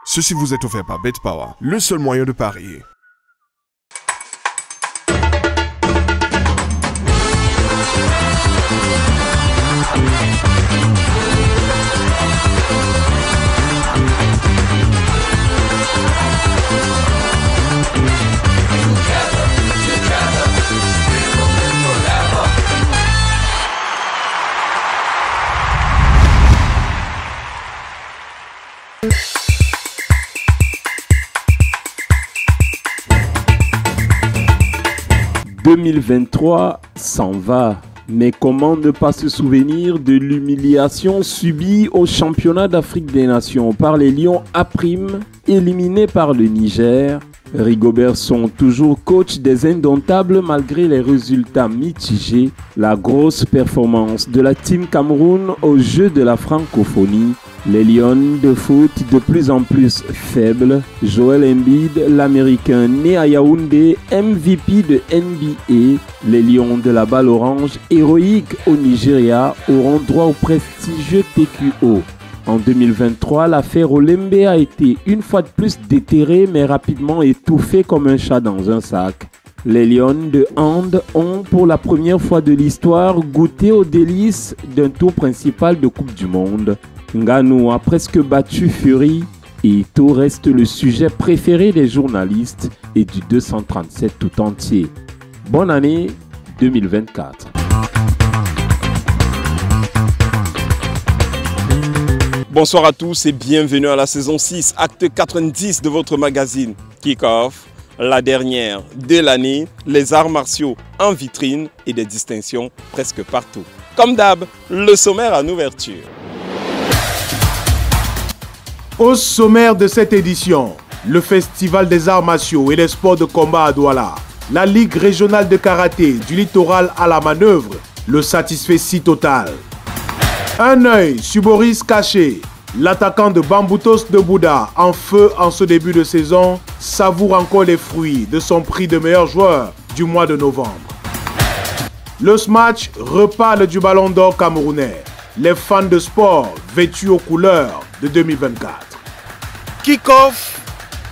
Ceci vous est offert par BetPower, le seul moyen de parier. « 2023 s'en va, mais comment ne pas se souvenir de l'humiliation subie au championnat d'Afrique des Nations par les Lions A', éliminés par le Niger. Rigobert Song, toujours coach des Indomptables malgré les résultats mitigés. La grosse performance de la Team Cameroun aux Jeux de la francophonie. Les Lions de foot de plus en plus faibles. Joel Embiid, l'Américain né à Yaoundé, MVP de NBA. Les Lions de la balle orange, héroïques au Nigeria, auront droit au prestigieux TQO. En 2023, l'affaire Olembe a été une fois de plus déterrée mais rapidement étouffée comme un chat dans un sac. Les Lions de hand ont pour la première fois de l'histoire goûté aux délices d'un tour principal de Coupe du Monde. Ngannou a presque battu Fury et tout reste le sujet préféré des journalistes et du 237 tout entier. Bonne année 2024. Bonsoir à tous et bienvenue à la saison 6, acte 90 de votre magazine Kick-Off, la dernière de l'année, les arts martiaux en vitrine et des distinctions presque partout. Comme d'hab, le sommaire en ouverture. Au sommaire de cette édition, le Festival des arts martiaux et des sports de combat à Douala, la Ligue régionale de karaté du littoral à la manœuvre, le satisfecit total. Un œil sur Boris Caché, l'attaquant de Bamboutos de Bouddha, en feu en ce début de saison, savoure encore les fruits de son prix de meilleur joueur du mois de novembre. Le SMATCH reparle du ballon d'or camerounais, les fans de sport vêtus aux couleurs de 2024. Kick-Off,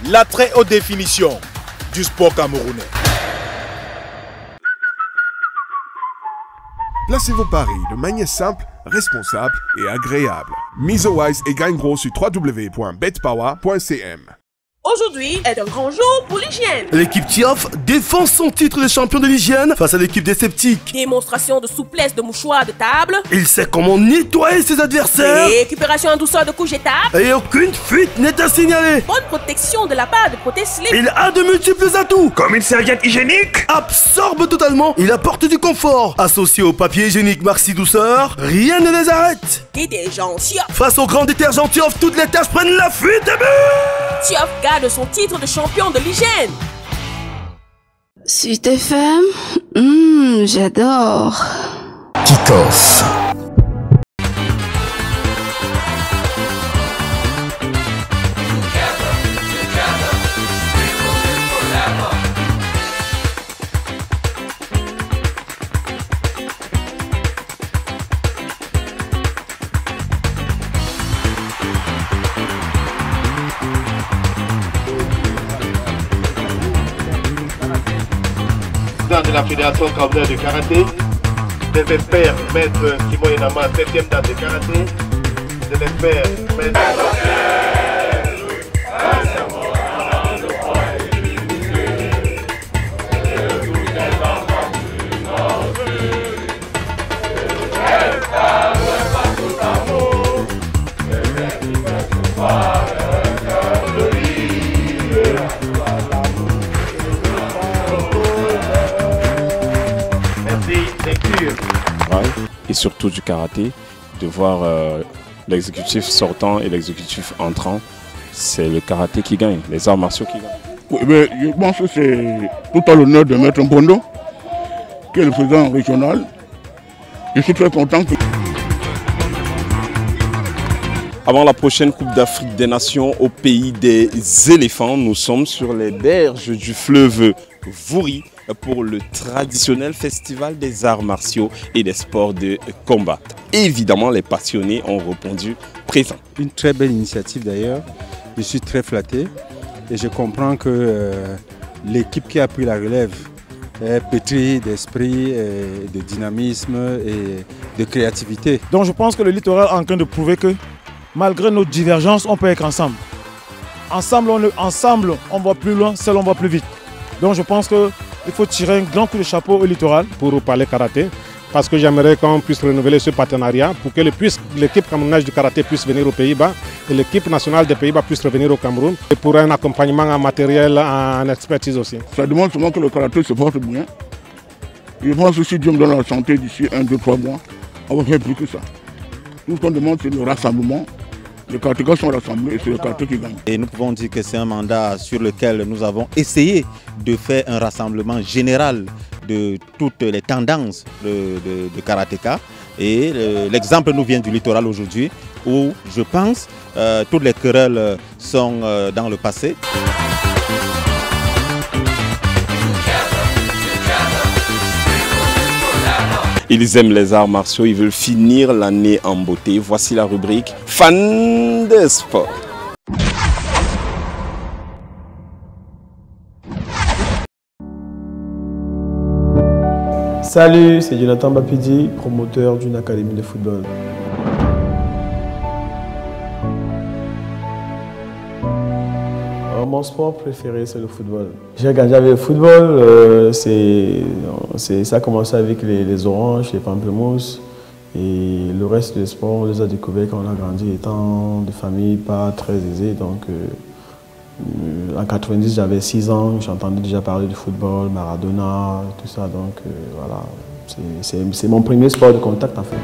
la très haute définition du sport camerounais. Placez vos paris de manière simple, responsable et agréable. Mise au wise et gagne gros sur www.betpower.cm. Aujourd'hui est un grand jour pour l'hygiène. L'équipe Tioff défend son titre de champion de l'hygiène face à l'équipe des sceptiques. Démonstration de souplesse de mouchoir de table. Il sait comment nettoyer ses adversaires. Récupération en douceur de couche jetables. Et aucune fuite n'est à signaler. Bonne protection de la part de protège-slip. Il a de multiples atouts. Comme une serviette hygiénique. Absorbe totalement. Il apporte du confort. Associé au papier hygiénique Maxi Douceur, rien ne les arrête. Détergent Tioff. Face au grand détergent Tioff, toutes les tâches prennent la fuite et but. Tioff garde son titre de champion de l'hygiène. Sud FM, j'adore. Kick-Off. De la Fédération camerounaise de karaté, des experts, maître Simon Inama, 7e date de karaté, des experts, maître... Et surtout du karaté, de voir l'exécutif sortant et l'exécutif entrant, c'est le karaté qui gagne, les arts martiaux qui gagnent. Oui, mais je pense que c'est tout à l'honneur de Maître Mbondo, qui est le président régional. Je suis très content que... Avant la prochaine Coupe d'Afrique des Nations au pays des éléphants, nous sommes sur les berges du fleuve Vouri pour le traditionnel festival des arts martiaux et des sports de combat. Évidemment, les passionnés ont répondu présent. Une très belle initiative d'ailleurs. Je suis très flatté et je comprends que l'équipe qui a pris la relève est pétrie d'esprit, de dynamisme et de créativité. Donc je pense que le Littoral est en train de prouver que malgré nos divergences, on peut être ensemble. Ensemble, on va plus loin, seul on va plus vite. Donc je pense qu'il faut tirer un grand coup de chapeau au Littoral. Pour parler karaté, parce que j'aimerais qu'on puisse renouveler ce partenariat pour que l'équipe camerounaise du karaté puisse venir aux Pays-Bas et l'équipe nationale des Pays-Bas puisse revenir au Cameroun et pour un accompagnement en matériel, en expertise aussi. Ça demande souvent que le karaté se porte bien. Je pense que si Dieu me donne la santé d'ici 1, 2, 3 mois, on va faire plus que ça. Tout ce qu'on demande, c'est le rassemblement. Les karatékas sont rassemblés et c'est le karaté qui gagne. Et nous pouvons dire que c'est un mandat sur lequel nous avons essayé de faire un rassemblement général de toutes les tendances de karatéka. Et l'exemple nous vient du Littoral aujourd'hui où je pense toutes les querelles sont dans le passé. Ils aiment les arts martiaux, ils veulent finir l'année en beauté. Voici la rubrique Fans de sport. Salut, c'est Jonathan Bapidi, promoteur d'une académie de football. Mon sport préféré, c'est le football. J'ai grandi avec le football, ça a commencé avec les oranges, les pamplemousses. Et le reste des sports, on les a découverts quand on a grandi, étant de famille pas très aisée. Donc, en 90, j'avais 6 ans, j'entendais déjà parler du football, Maradona, tout ça. Donc, voilà, c'est mon premier sport de contact en fait.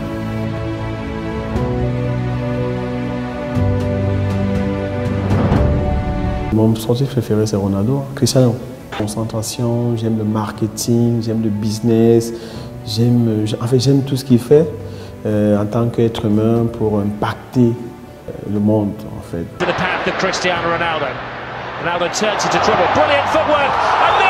Mon sportif préféré, c'est Ronaldo, Cristiano. Concentration, j'aime le marketing, j'aime le business, j'aime tout ce qu'il fait en tant qu'être humain pour impacter le monde, en fait.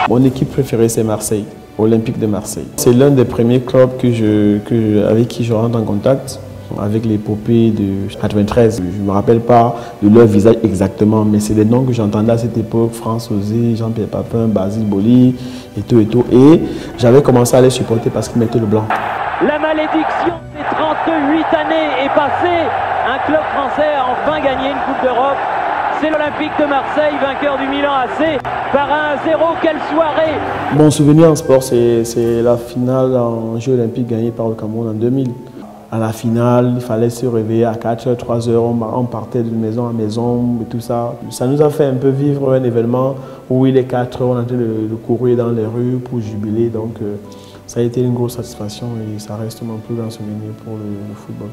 Mon équipe préférée, c'est Marseille, Olympique de Marseille. C'est l'un des premiers clubs avec qui je rentre en contact. Avec l'épopée de 93. Je ne me rappelle pas de leur visage exactement, mais c'est les noms que j'entendais à cette époque, France Osé, Jean-Pierre Papin, Basile Boli et tout et tout. Et j'avais commencé à les supporter parce qu'ils mettaient le blanc. La malédiction des 38 années est passée. Un club français a enfin gagné une Coupe d'Europe. C'est l'Olympique de Marseille, vainqueur du Milan AC par 1-0. Quelle soirée! Mon souvenir en sport, c'est la finale en Jeux olympiques gagnée par le Cameroun en 2000. À la finale, il fallait se réveiller à 4h, 3h, on partait de maison à maison et tout ça. Ça nous a fait un peu vivre un événement où il est 4h, on a train de courir dans les rues pour jubiler. Donc ça a été une grosse satisfaction et ça reste mon plus grand souvenir pour le football.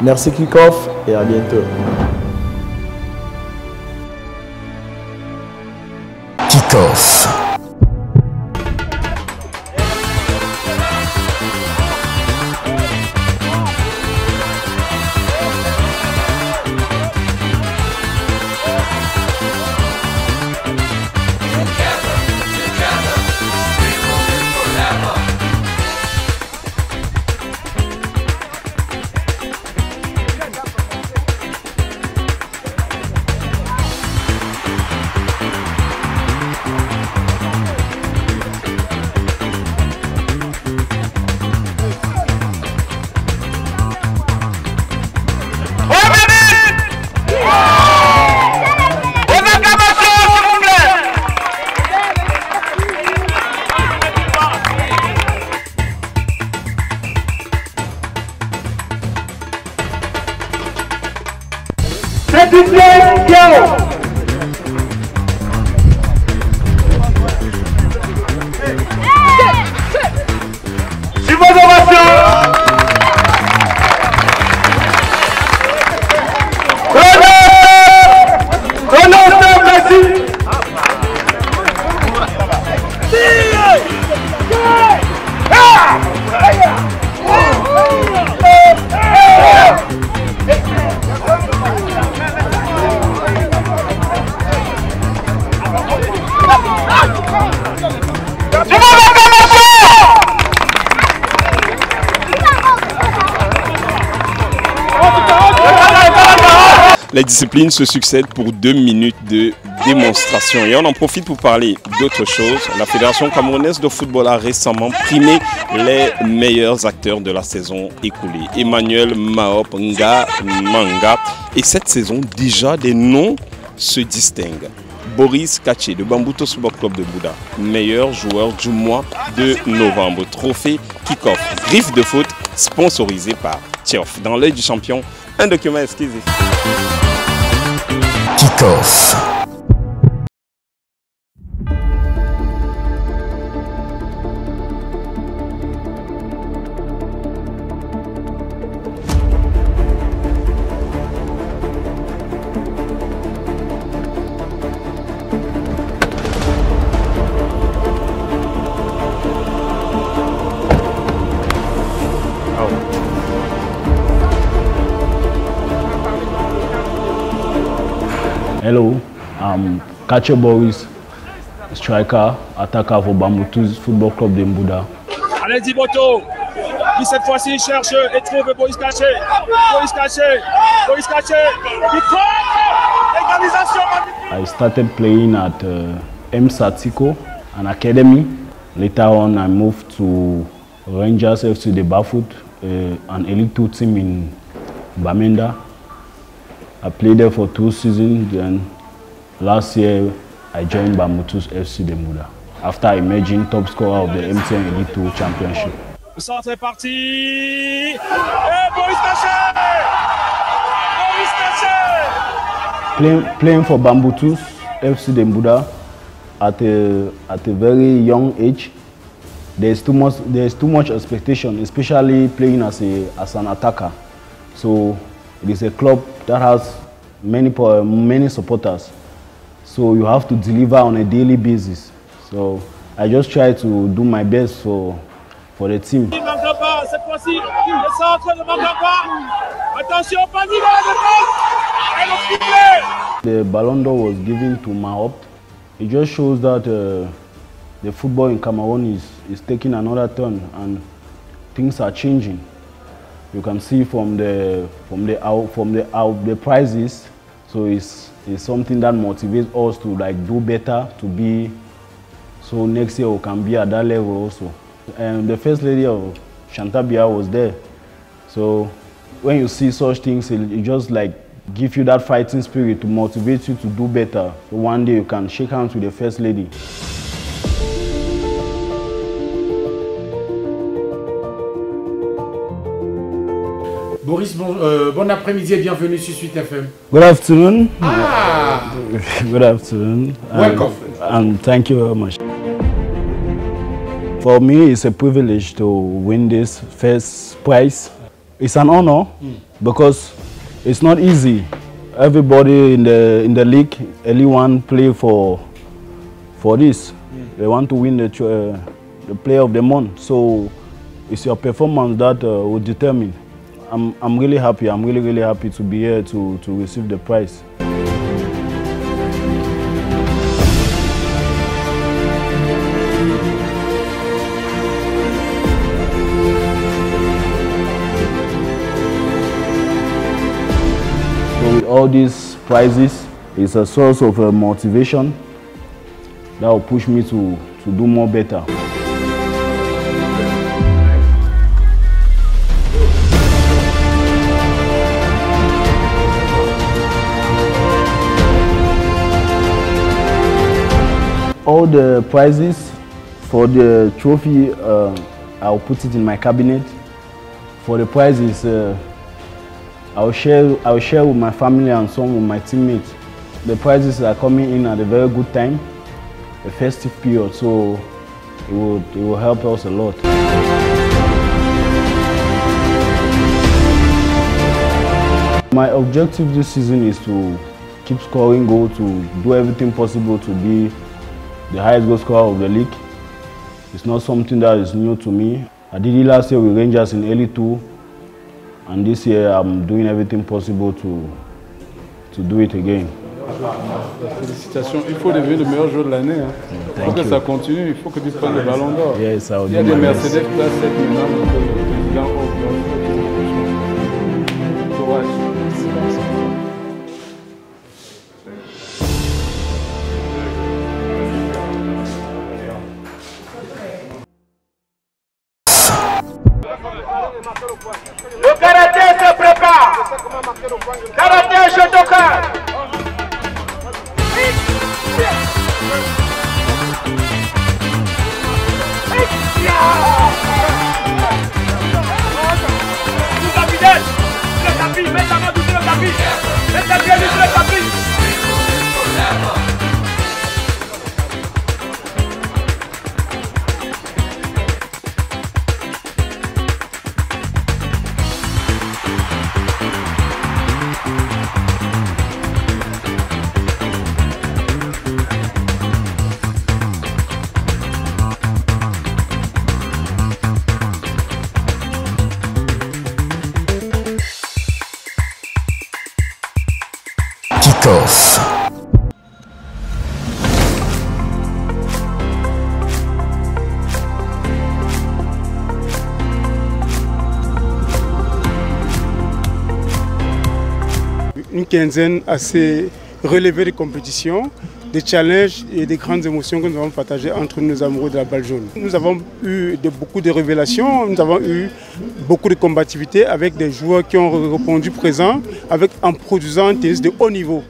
Merci Kickoff et à bientôt. Kickoff. Les disciplines se succèdent pour 2 minutes de démonstration. Et on en profite pour parler d'autre chose. La Fédération camerounaise de football a récemment primé les meilleurs acteurs de la saison écoulée. Emmanuel Maop Nga Manga. Et cette saison, déjà des noms se distinguent. Boris Kaché de Bamboutos Football Club de Bouda, meilleur joueur du mois de novembre. Trophée Kick-Off, griffe de foot sponsorisé par Tiof. Dans l'œil du champion, un document exclusif. Kick-Off. Hello, I'm Kaché Boris, striker, attaquant pour Bamboutos Football Club de Mbouda. Allez-y Boto, qui cette fois-ci cherche et trouve Boris Kaché. Boris Kaché, Boris Kaché, égalisation. I started playing at MSA Tico, an academy. Later on I moved to Rangers FC de Bafut, an elite 2 team in Bamenda. I played there for 2 seasons, then last year I joined Bamboutos FC de Mbouda after emerging top scorer of the MTN Elite 2 Championship. Le centre est parti et Boris Kaché! Boris Kaché! Playing for Bamboutos FC de Mbouda at a very young age, there's too much expectation, especially playing as an attacker. So it is a club that has many supporters. So you have to deliver on a daily basis. So I just try to do my best for the team. Cette fois-ci, le centre ne manque pas. Attention, panique dans la défense. The Ballon d'Or was given to Mahop. It just shows that the football in Cameroon is taking another turn and things are changing. You can see from the prizes, so it's something that motivates us to do better, to be, so next year we can be at that level also. And the first lady of Chantabia was there, so when you see such things, it just give you that fighting spirit to motivate you to do better. So one day you can shake hands with the first lady. Boris, bon après-midi et bienvenue sur Suite FM. Good afternoon. Ah. Good afternoon. Welcome. And thank you very much. For me, it's a privilege to win this first prize. It's an honor because it's not easy. Everybody in the league, anyone play for this. They want to win the player of the month. So it's your performance that will determine. I'm really happy. I'm really happy to be here to receive the prize. So with all these prizes, it's a source of motivation that will push me to do more better. All the prizes for the trophy, I'll put it in my cabinet. For the prizes, I'll share with my family and some with my teammates. The prizes are coming in at a very good time, a festive period, so it will help us a lot. My objective this season is to keep scoring goals, to do everything possible to be the highest goal scorer of the league. It's not something that is new to me. I did it last year with Rangers in Elite 2, and this year I'm doing everything possible to do it again. Félicitations, il faut devenir le meilleur joueur de l'année. Il faut que ça continue, il faut que tu prennes le ballon d'or. Yes, il y a des Mercedes Classe 7 maintenant, donc le président Le karaté se prépare. Karaté Shotokan. Le tapis, mets la main sur le tapis. Mets ta pied sur le tapis. Kick-off. Une quinzaine assez relevée de compétition, des challenges et des grandes émotions que nous avons partagées entre nos amoureux de la balle jaune. Nous avons eu beaucoup de révélations, nous avons eu beaucoup de combativité avec des joueurs qui ont répondu présents en produisant un tennis de haut niveau.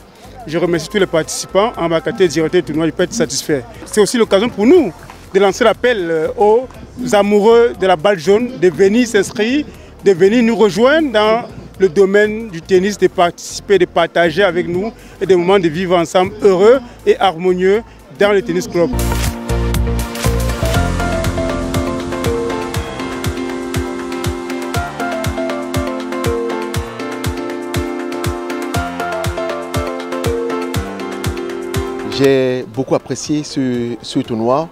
Je remercie tous les participants, en ma qualité de directeur du tournoi, je peux être satisfait. C'est aussi l'occasion pour nous de lancer l'appel aux amoureux de la balle jaune de venir s'inscrire, de venir nous rejoindre dans le domaine du tennis, de participer, de partager avec nous et des moments de vivre ensemble heureux et harmonieux dans le tennis club. J'ai beaucoup apprécié ce tournoi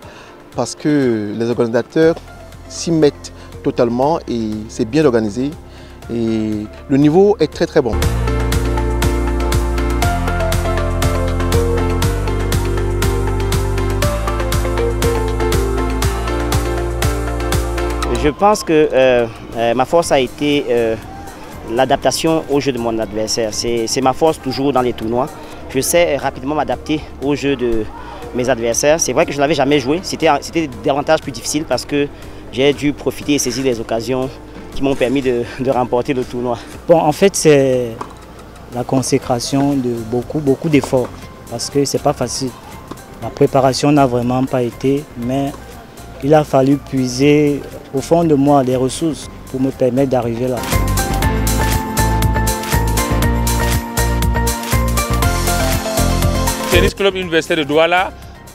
parce que les organisateurs s'y mettent totalement et c'est bien organisé. Et le niveau est très très bon. Je pense que ma force a été l'adaptation au jeu de mon adversaire. C'est ma force toujours dans les tournois. Je sais rapidement m'adapter au jeu de mes adversaires. C'est vrai que je n'avais jamais joué. C'était davantage plus difficile parce que j'ai dû profiter et saisir les occasions qui m'ont permis de remporter le tournoi. Bon, en fait, c'est la consécration de beaucoup d'efforts parce que c'est pas facile. La préparation n'a vraiment pas été, mais il a fallu puiser au fond de moi les ressources pour me permettre d'arriver là. Le Tennis Club Université de Douala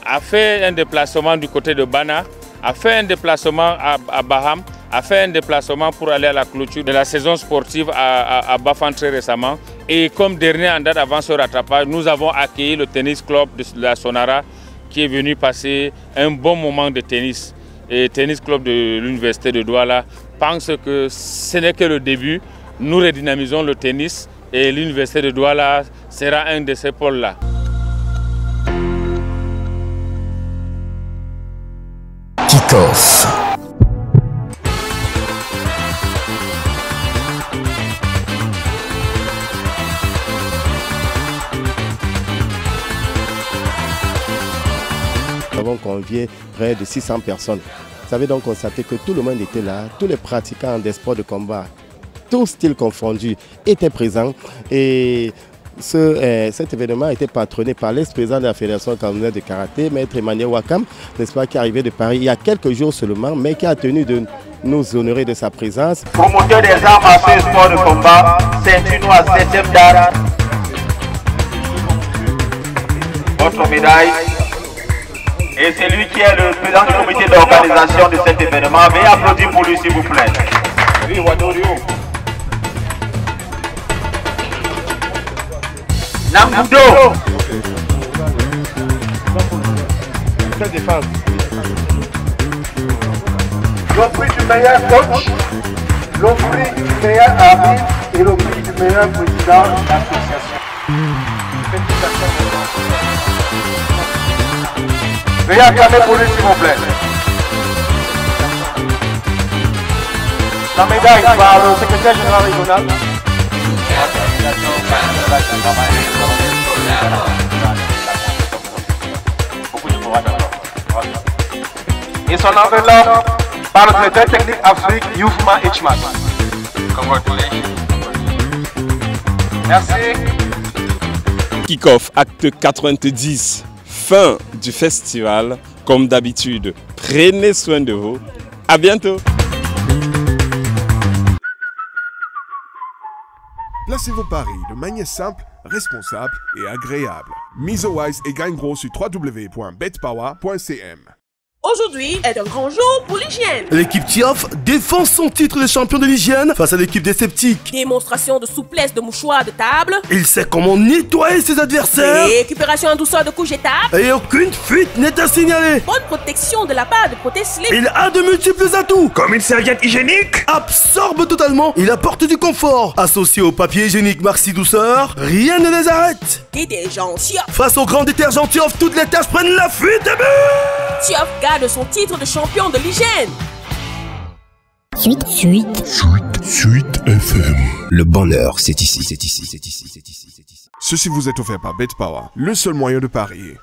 a fait un déplacement du côté de Bana, a fait un déplacement à Baham, a fait un déplacement pour aller à la clôture de la saison sportive à Bafan très récemment. Et comme dernier en date avant ce rattrapage, nous avons accueilli le tennis club de la Sonara qui est venu passer un bon moment de tennis. Et le tennis club de l'Université de Douala pense que ce n'est que le début. Nous redynamisons le tennis et l'Université de Douala sera un de ces pôles-là. Kick-off. Nous avons convié près de 600 personnes. Vous avez donc constaté que tout le monde était là, tous les pratiquants des sports de combat, tous styles confondus, étaient présents. Et cet événement a été patronné par l'ex-président de la Fédération camerounaise de karaté, Maître Emmanuel Wakam, n'est-ce pas, qui est arrivé de Paris il y a quelques jours seulement, mais qui a tenu de nous honorer de sa présence. Promoteur des arts martiaux et sports de combat, ceinture noire 7e date. Votre médaille. Et c'est lui qui est le président du comité d'organisation de cet événement. Veuillez applaudir pour lui, s'il vous plaît. Oui, Wadorio. Nambudo. Défense. Le prix du meilleur coach, le prix du meilleur arbitre et le prix du meilleur président de l'association. Veuillez acclamer pour lui, s'il vous plaît. La médaille par le secrétaire général régional. Et son enveloppe par le secrétaire technique Afrique, Youfma Echman. Congratulations. Merci. Kick-off acte 90. Fin du festival. Comme d'habitude, prenez soin de vous. À bientôt. Placez vos paris de manière simple, responsable et agréable. Mise au wise et gagne gros sur www.betpower.cm. Aujourd'hui est un grand jour pour l'hygiène. L'équipe Tioff défend son titre de champion de l'hygiène face à l'équipe des sceptiques. Démonstration de souplesse de mouchoir de table. Il sait comment nettoyer ses adversaires. Récupération en douceur de couche jetable. Et aucune fuite n'est à signaler. Bonne protection de la part de Proteslip. Il a de multiples atouts. Comme une serviette hygiénique. Absorbe totalement. Il apporte du confort. Associé au papier hygiénique Maxi Douceur, rien ne les arrête. Détergent Tioff. Face au grand détergent Tioff, toutes les tâches prennent la fuite et but. Tioff garde son titre de champion de l'hygiène. Suite FM. Le bonheur, c'est ici. Ceci vous est offert par BetPower, le seul moyen de parier.